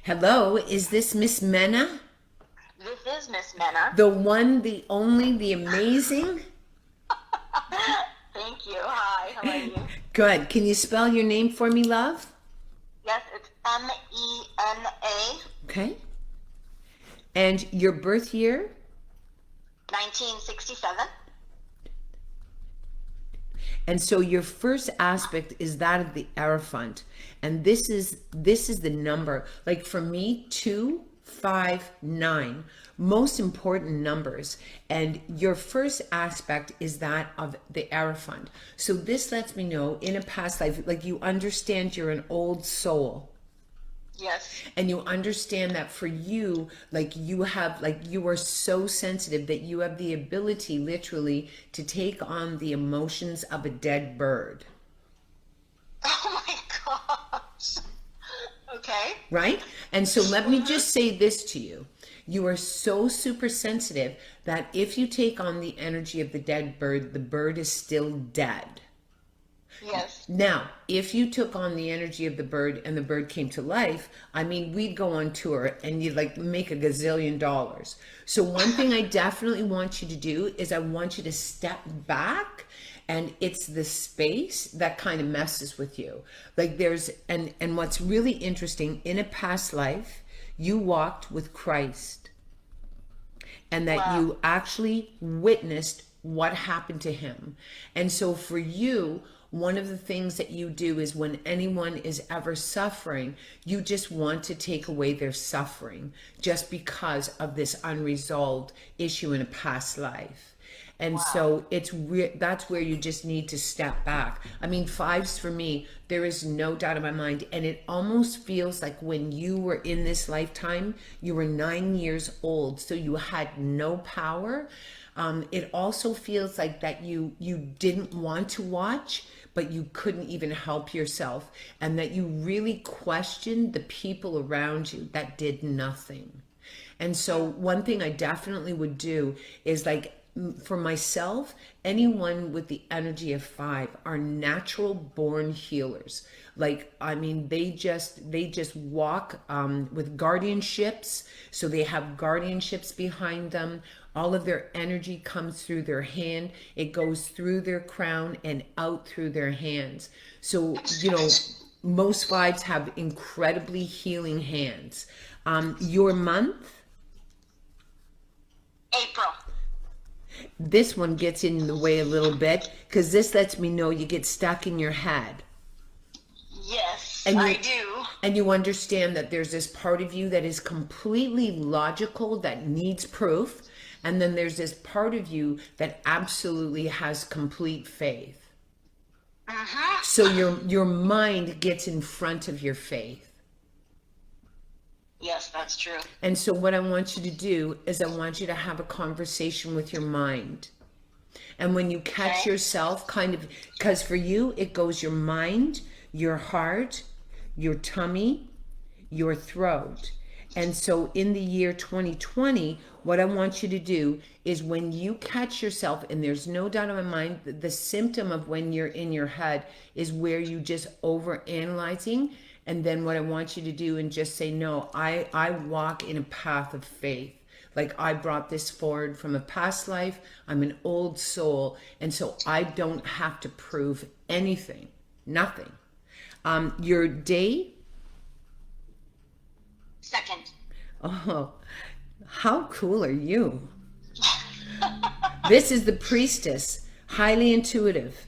Hello, is this Miss Mena? This is Miss Mena. The one, the only, the amazing? Thank you. Hi, how are you? Good. Can you spell your name for me, love? Yes, it's Mena, Okay. And your birth year? 1967. And so your first aspect is that of the Hierophant. And this is the number. Like for me, 259, most important numbers. And your first aspect is that of the Hierophant. So this lets me know in a past life, like you understand you're an old soul. Yes. And you understand that for you, like you have, like you are so sensitive that you have the ability literally to take on the emotions of a dead bird. Oh my gosh. Okay. Right? And so let me just say this to you. You are so super sensitive that if you take on the energy of the bird is still dead. Yes. Now, if you took on the energy of the bird and the bird came to life, I mean, we'd go on tour and you'd like make a gazillion dollars. So one thing I definitely want you to do is I want you to step back, and it's the space that kind of messes with you. Like there's and what's really interesting, in a past life, you walked with Christ and that Wow. you actually witnessed what happened to him. And so for you, one of the things that you do is when anyone is ever suffering, you just want to take away their suffering just because of this unresolved issue in a past life. And Wow. so that's where you just need to step back. I mean, fives for me, there is no doubt in my mind. And it almost feels like when you were in this lifetime, you were 9 years old, so you had no power. It also feels like that you didn't want to watch, but you couldn't even help yourself, and that you really questioned the people around you that did nothing. And so one thing I definitely would do is like for myself, anyone with the energy of five are natural born healers. Like, I mean, they just walk with guardianships. So they have guardianships behind them. All of their energy comes through their hand. It goes through their crown and out through their hands. So, most fives have incredibly healing hands. Your month, April. this one gets in the way a little bit because this lets me know you get stuck in your head. Yes, And I you do. and you understand that there's this part of you that is completely logical that needs proof, and then there's this part of you that absolutely has complete faith. So Mm-hmm. your mind gets in front of your faith. Yes, that's true. And so what I want you to do is I want you to have a conversation with your mind. And when you catch Okay. yourself kind of, because for you, it goes your mind, your heart, your tummy, your throat. And so in the year 2020, what I want you to do is when you catch yourself, and there's no doubt in my mind, the symptom of when you're in your head is where you just over analyzing. And then what I want you to do and just say, no, I walk in a path of faith. Like I brought this forward from a past life. I'm an old soul. And so I don't have to prove anything, nothing. Your day, Second. oh, how cool are you? This is the priestess, highly intuitive,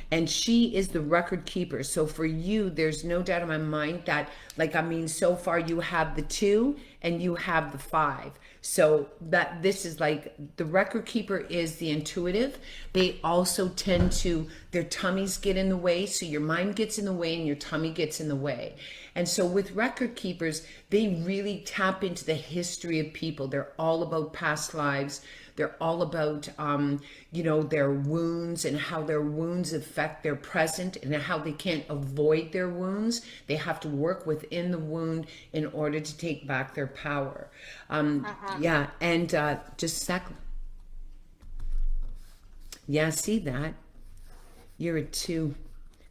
and she is the record keeper. So for you, there's no doubt in my mind that, like, I mean, so far you have the two and you have the five. So that this is like the record keeper is the intuitive. They also tend to, their tummies get in the way. So your mind gets in the way and your tummy gets in the way. And so with record keepers, they really tap into the history of people. They're all about past lives. They're all about, their wounds and how their wounds affect their present and how they can't avoid their wounds. They have to work within the wound in order to take back their power. Mm-hmm. Yeah, and just a sec. Yeah, see that? You're a two.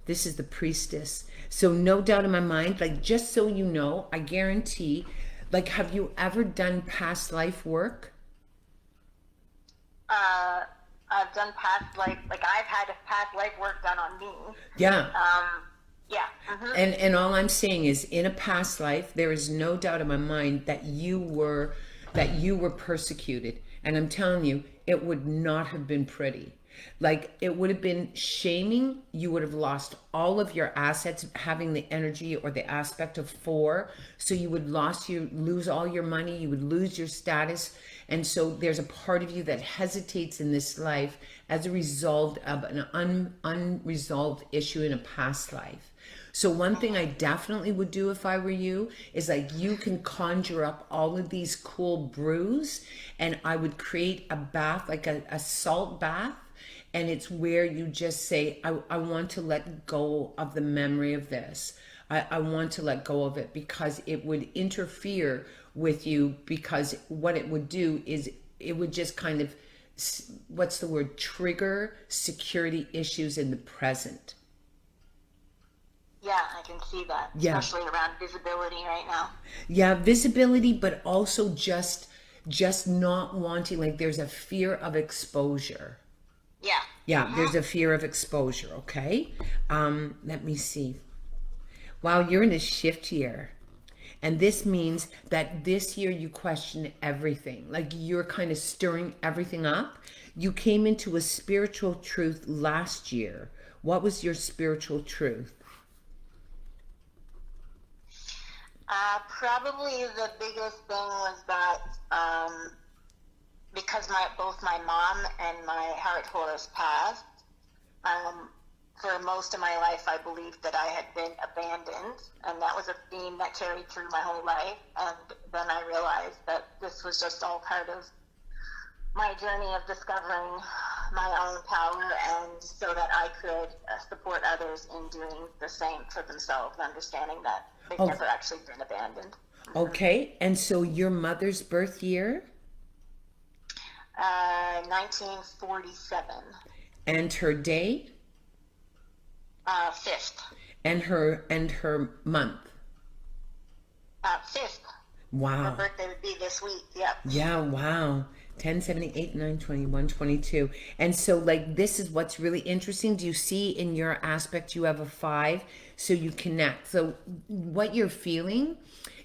This is the Priestess. So no doubt in my mind, like, just so you know, I guarantee, like, have you ever done past life work? I've done past life, like I've had past life work done on me. Yeah. Yeah. Mm-hmm. And all I'm saying is, in a past life, there is no doubt in my mind that you were persecuted. And I'm telling you, it would not have been pretty. Like, it would have been shaming. You would have lost all of your assets, having the energy or the aspect of four. So you lose all your money. You would lose your status. And so there's a part of you that hesitates in this life as a result of an unresolved issue in a past life. So one thing I definitely would do if I were you is, like, you can conjure up all of these cool brews, and I would create a bath, like a salt bath. And it's where you just say, I want to let go of the memory of this. I want to let go of it, because it would interfere with you, because what it would do is it would just kind of, what's the word, trigger security issues in the present. Yeah, I can see that, Yeah. especially around visibility right now. Yeah, visibility, but also just not wanting, like, there's a fear of exposure. Yeah. Yeah, there's a fear of exposure, okay? Let me see. Wow, you're in a shift year. And this means that this year you question everything. Like, you're kind of stirring everything up. You came into a spiritual truth last year. What was your spiritual truth? Probably the biggest thing was that because both my mom and my heart Horus passed, for most of my life I believed that I had been abandoned, and that was a theme that carried through my whole life. And then I realized that this was just all part of my journey of discovering my own power, and so that I could support others in doing the same for themselves, understanding that they've never actually been abandoned. Okay, and so your mother's birth year? 1947. And her day? 5th. And her month? 5th. Wow. Her birthday would be this week. Yep. Yeah, wow. 10, 7, 8, 9, 21, 22. And so, like, this is what's really interesting. Do you see in your aspect you have a 5? So you connect. So what you're feeling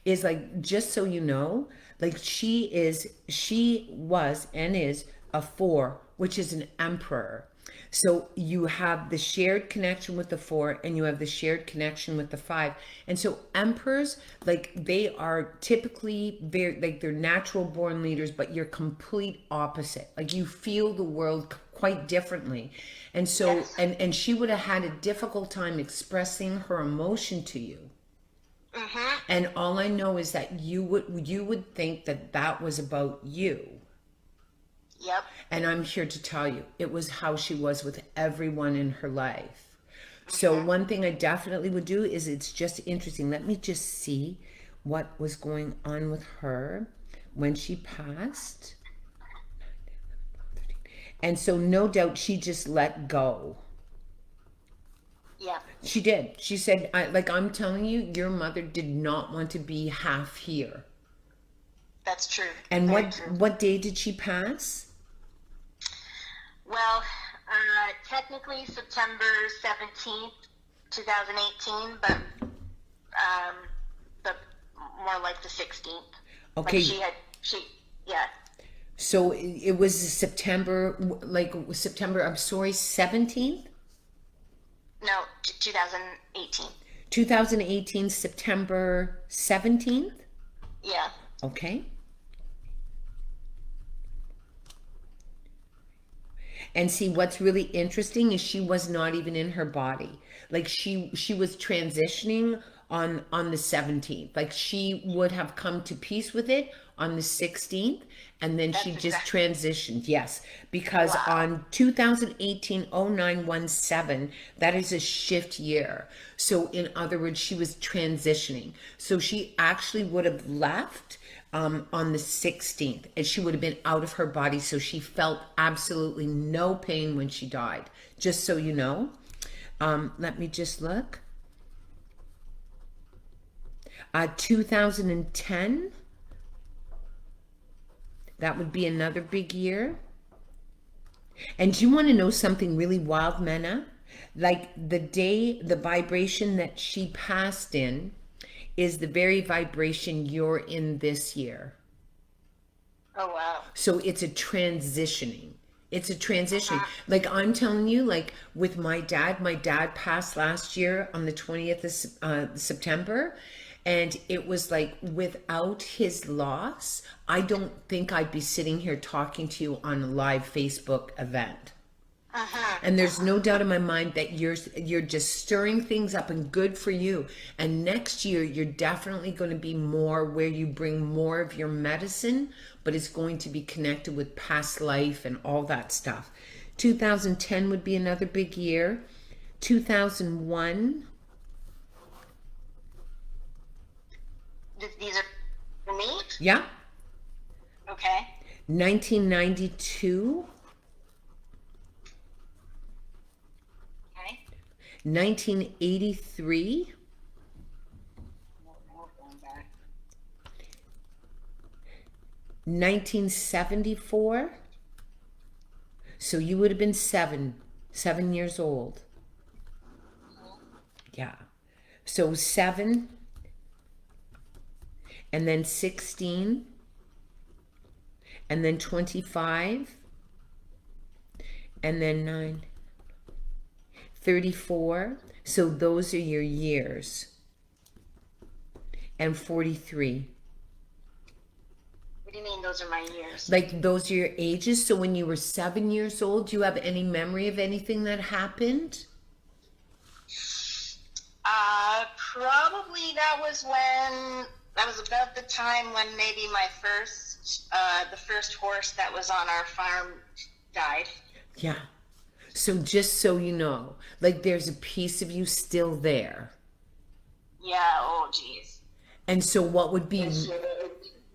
is, like, just so you know, like, she was and is a 4, which is an emperor. So you have the shared connection with the 4, and you have the shared connection with the 5. And so emperors, like, they are typically very, like, they're natural born leaders, but you're complete opposite. Like, you feel the world quite differently. And so, Yes. and she would have had a difficult time expressing her emotion to you. Mm-hmm. And all I know is that you would think that that was about you. Yep. And I'm here to tell you, it was how she was with everyone in her life. So one thing I definitely would do is, it's just interesting. Let me just see what was going on with her when she passed. And so no doubt she just let go. Yeah. She did. She said, I'm telling you, your mother did not want to be half here. That's true. And Very true. what day did she pass? Well, technically September 17th, 2018, but more like the 16th. Okay. Like yeah. So it was September, I'm sorry, 17th? No, 2018. 2018, September 17th? Yeah. Okay. And see, what's really interesting is she was not even in her body. Like, she was transitioning on the 17th. Like, she would have come to peace with it on the 16th, and then she just transitioned. Yes, because on 2018 0917, that is a shift year. So in other words, she was transitioning. So she actually would have left on the 16th, and she would have been out of her body. So she felt absolutely no pain when she died, just so you know. Let me just look. 2010. That would be another big year. And do you want to know something really wild, Mena? Like the day, the vibration that she passed in is the very vibration you're in this year. Oh, wow. So it's a transitioning. It's a transition. Like I'm telling you, like with my dad passed last year on the 20th of September. And it was like without his loss, I don't think I'd be sitting here talking to you on a live Facebook event. And there's no doubt in my mind that you're just stirring things up, and good for you. And next year you're definitely going to be more where you bring more of your medicine, but it's going to be connected with past life and all that stuff. 2010 would be another big year. 2001. These are for me? Yeah. Okay. 1992. Okay. 1983. 1974. So you would have been seven years old. Yeah. So 7, and then 16, and then 25, and then 9, 34. So those are your years. And 43. What do you mean those are my years? Like those are your ages. So when you were 7 years old, do you have any memory of anything that happened? Probably that was about the time when maybe the first horse that was on our farm died. Yeah. So just so you know, like there's a piece of you still there. Yeah, oh geez. And so what would be,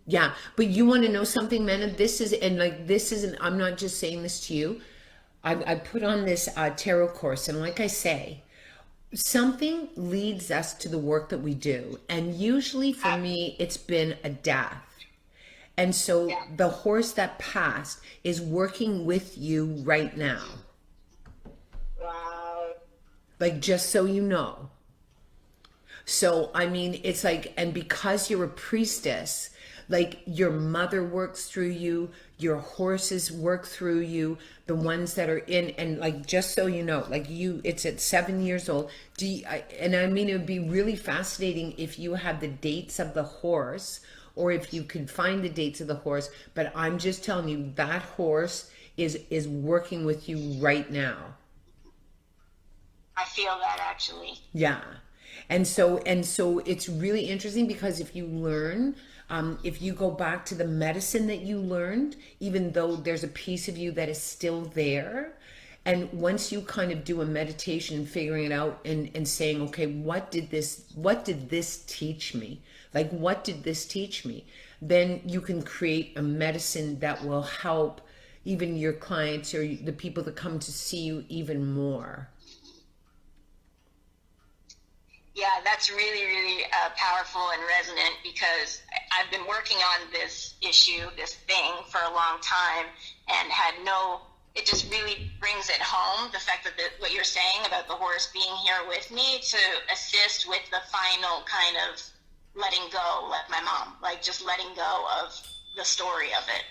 yeah, but you want to know something, Mena? This isn't, I'm not just saying this to you. I put on this tarot course, and like I say, something leads us to the work that we do. And usually for me, it's been a death. And so the horse that passed is working with you right now. Wow. Like, just so you know. So, I mean, it's like, and because you're a priestess, like your mother works through you, your horses work through you, the ones that are in, and like, just so you know, like it's at 7 years old. And I mean, it would be really fascinating if you had the dates of the horse, or if you could find the dates of the horse, but I'm just telling you that horse is working with you right now. I feel that actually. Yeah. And so it's really interesting, because if you learn, if you go back to the medicine that you learned, even though there's a piece of you that is still there, and once you kind of do a meditation and figuring it out and saying, okay, what did this teach me? Like, what did this teach me? Then you can create a medicine that will help even your clients or the people that come to see you even more. Yeah, that's really, really powerful and resonant, because I've been working on this issue, this thing, for a long time, and it just really brings it home, the fact that what you're saying about the horse being here with me to assist with the final kind of letting go, like my mom, like just letting go of the story of it.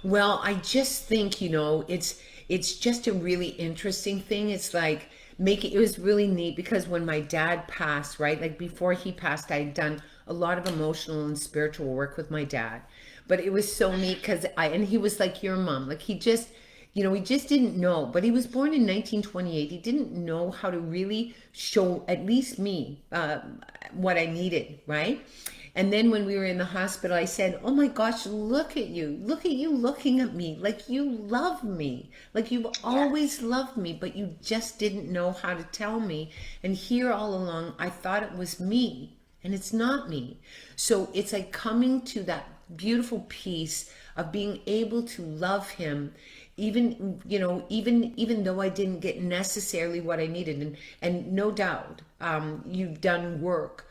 Well, I just think, it's just a really interesting thing. It's like, it was really neat, because when my dad passed, right, like before he passed, I had done a lot of emotional and spiritual work with my dad. But it was so neat, because and he was like your mom, like he just didn't know. But he was born in 1928. He didn't know how to really show, at least me, what I needed, right? And then when we were in the hospital, I said, oh my gosh, look at you looking at me, like you love me, like you've always loved me, but you just didn't know how to tell me. And here all along, I thought it was me, and it's not me. So it's like coming to that beautiful piece of being able to love him, even, you know, even though I didn't get necessarily what I needed, and no doubt, you've done work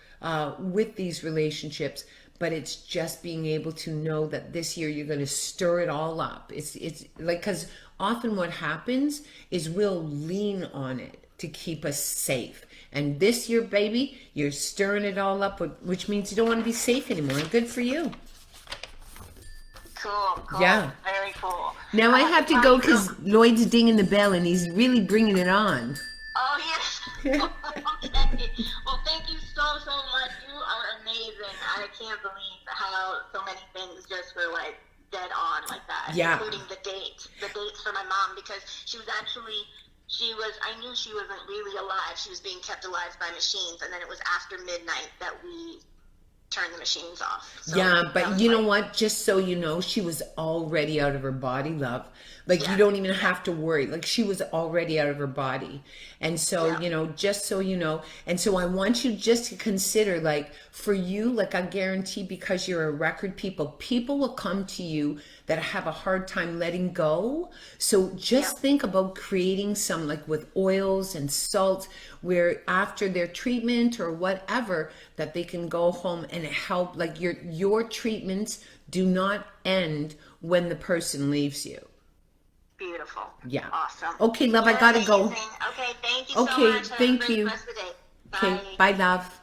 with these relationships, but it's just being able to know that this year you're going to stir it all up. It's like, because often what happens is we'll lean on it to keep us safe. And this year, baby, you're stirring it all up, which means you don't want to be safe anymore. Good for you. Cool. Yeah. Very cool. Now I have to go because Lloyd's dinging the bell and he's really bringing it on. Oh, yes. Okay. Well, thank you so much. You are amazing. I can't believe how so many things just were like dead on like that. Yeah. Including the dates for my mom, because I knew she wasn't really alive. She was being kept alive by machines. And then it was after midnight that we turn the machines off. So yeah, but you know what? Just so you know, she was already out of her body, love. Like, you don't even have to worry. Like, she was already out of her body. And so, you know, just so you know. And so I want you just to consider, like, for you, like, I guarantee, because you're a record people will come to you that have a hard time letting go. So just think about creating some, like, with oils and salt, where after their treatment or whatever, that they can go home and help. Like, your treatments do not end when the person leaves you. Beautiful. Yeah. Awesome. Okay, love, I gotta go. Okay, thank you so much. Okay, thank you. Have a great rest of the day. Okay, bye, love.